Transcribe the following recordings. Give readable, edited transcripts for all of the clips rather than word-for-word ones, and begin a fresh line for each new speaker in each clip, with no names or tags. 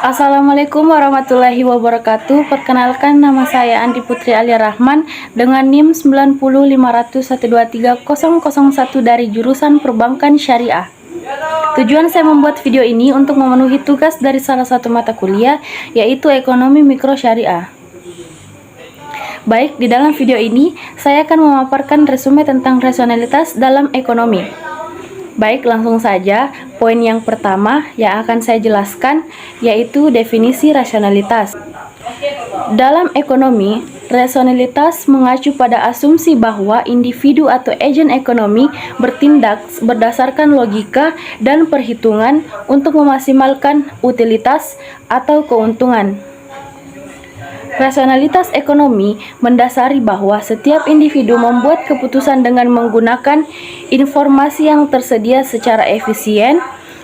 Assalamualaikum warahmatullahi wabarakatuh. Perkenalkan, nama saya Andi Putri Alia Rahman dengan NIM 90501230001 dari jurusan Perbankan Syariah. Tujuan saya membuat video ini untuk memenuhi tugas dari salah satu mata kuliah, yaitu Ekonomi Mikro Syariah. Baik, di dalam video ini saya akan memaparkan resume tentang rasionalitas dalam ekonomi. Baik, langsung saja. Poin yang pertama yang akan saya jelaskan yaitu definisi rasionalitas. Dalam ekonomi, rasionalitas mengacu pada asumsi bahwa individu atau agen ekonomi bertindak berdasarkan logika dan perhitungan untuk memaksimalkan utilitas atau keuntungan. Rasionalitas ekonomi mendasari bahwa setiap individu membuat keputusan dengan menggunakan informasi yang tersedia secara efisien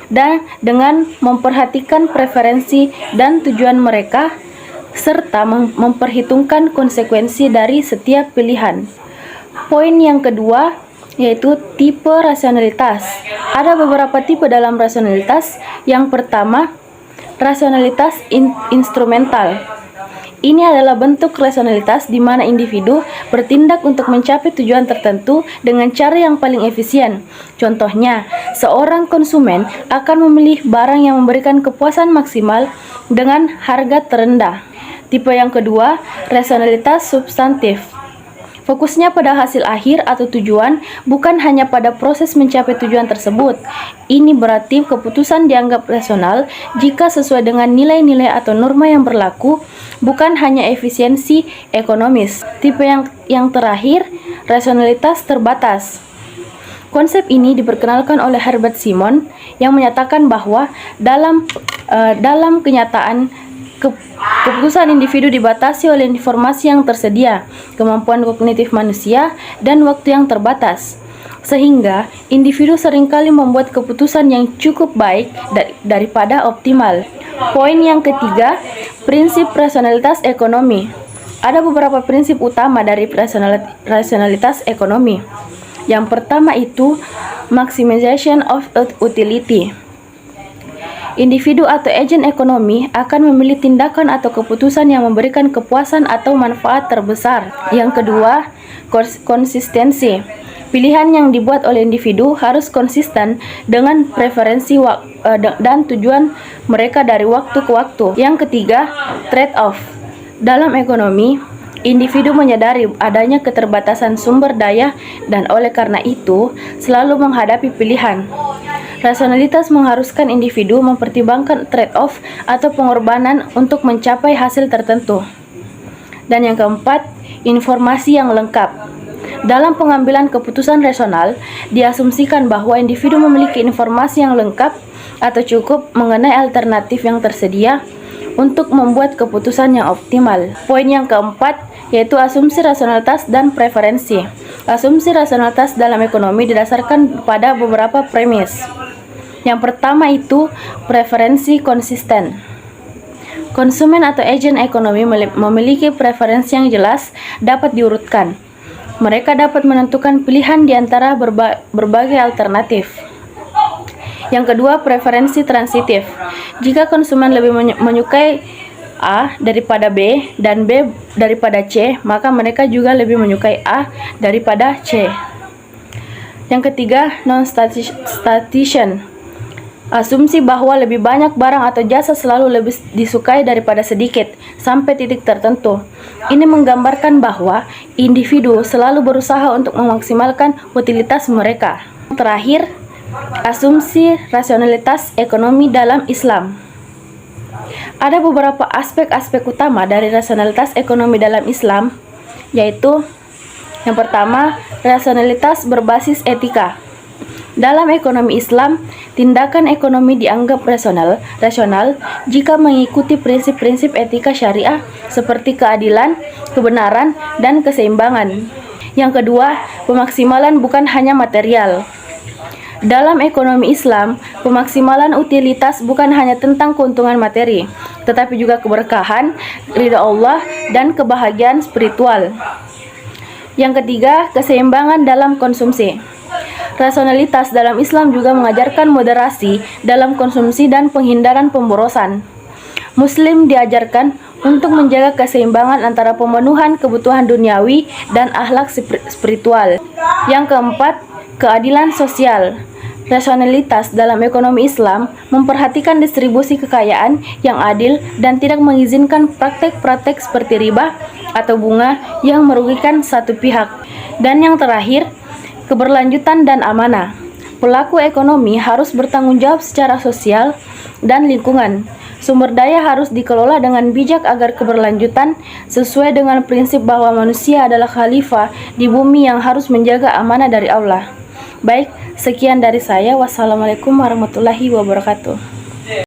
dan dengan memperhatikan preferensi dan tujuan mereka, serta memperhitungkan konsekuensi dari setiap pilihan. Poin yang kedua yaitu tipe rasionalitas. Ada beberapa tipe dalam rasionalitas. Yang pertama, rasionalitas instrumental. Ini adalah bentuk rasionalitas di mana individu bertindak untuk mencapai tujuan tertentu dengan cara yang paling efisien. Contohnya, seorang konsumen akan memilih barang yang memberikan kepuasan maksimal dengan harga terendah. Tipe yang kedua, rasionalitas substantif. Fokusnya pada hasil akhir atau tujuan, bukan hanya pada proses mencapai tujuan tersebut. Ini berarti keputusan dianggap rasional jika sesuai dengan nilai-nilai atau norma yang berlaku, bukan hanya efisiensi ekonomis. Tipe yang terakhir, rasionalitas terbatas. Konsep ini diperkenalkan oleh Herbert Simon yang menyatakan bahwa dalam kenyataan keputusan individu dibatasi oleh informasi yang tersedia, kemampuan kognitif manusia, dan waktu yang terbatas. Sehingga, individu seringkali membuat keputusan yang cukup baik daripada optimal. Poin yang ketiga, prinsip rasionalitas ekonomi. Ada beberapa prinsip utama dari rasionalitas ekonomi. Yang pertama itu, maximization of utility. Individu atau agen ekonomi akan memilih tindakan atau keputusan yang memberikan kepuasan atau manfaat terbesar. Yang kedua, konsistensi. Pilihan yang dibuat oleh individu harus konsisten dengan preferensi dan tujuan mereka dari waktu ke waktu. Yang ketiga, trade-off. Dalam ekonomi, individu menyadari adanya keterbatasan sumber daya dan oleh karena itu selalu menghadapi pilihan. Rasionalitas mengharuskan individu mempertimbangkan trade-off atau pengorbanan untuk mencapai hasil tertentu. Dan yang keempat, informasi yang lengkap. Dalam pengambilan keputusan rasional, diasumsikan bahwa individu memiliki informasi yang lengkap atau cukup mengenai alternatif yang tersedia untuk membuat keputusan yang optimal. Poin yang keempat yaitu asumsi rasionalitas dan preferensi. Asumsi rasionalitas dalam ekonomi didasarkan pada beberapa premis. Yang pertama itu preferensi konsisten. Konsumen atau agen ekonomi memiliki preferensi yang jelas dapat diurutkan. Mereka dapat menentukan pilihan di antara berbagai alternatif. Yang kedua, preferensi transitif. Jika konsumen lebih menyukai A daripada B dan B daripada C, maka mereka juga lebih menyukai A daripada C. Yang ketiga, non-statistician. Asumsi bahwa lebih banyak barang atau jasa selalu lebih disukai daripada sedikit, sampai titik tertentu. Ini menggambarkan bahwa individu selalu berusaha untuk memaksimalkan utilitas mereka. Terakhir, asumsi rasionalitas ekonomi dalam Islam. Ada beberapa aspek-aspek utama dari rasionalitas ekonomi dalam Islam, yaitu yang pertama, rasionalitas berbasis etika. Dalam ekonomi Islam, tindakan ekonomi dianggap rasional jika mengikuti prinsip-prinsip etika syariah seperti keadilan, kebenaran, dan keseimbangan. Yang kedua, pemaksimalan bukan hanya material. Dalam ekonomi Islam, pemaksimalan utilitas bukan hanya tentang keuntungan materi, tetapi juga keberkahan, ridha Allah, dan kebahagiaan spiritual. Yang ketiga, keseimbangan dalam konsumsi. Rasionalitas dalam Islam juga mengajarkan moderasi dalam konsumsi dan penghindaran pemborosan. Muslim diajarkan untuk menjaga keseimbangan antara pemenuhan kebutuhan duniawi dan akhlak spiritual. Yang keempat, keadilan sosial. Rasionalitas dalam ekonomi Islam memperhatikan distribusi kekayaan yang adil dan tidak mengizinkan praktek-praktek seperti riba atau bunga yang merugikan satu pihak. Dan yang terakhir, keberlanjutan dan amanah. Pelaku ekonomi harus bertanggung jawab secara sosial dan lingkungan. Sumber daya harus dikelola dengan bijak agar keberlanjutan sesuai dengan prinsip bahwa manusia adalah khalifah di bumi yang harus menjaga amanah dari Allah. Baik, sekian dari saya. Wassalamualaikum warahmatullahi wabarakatuh.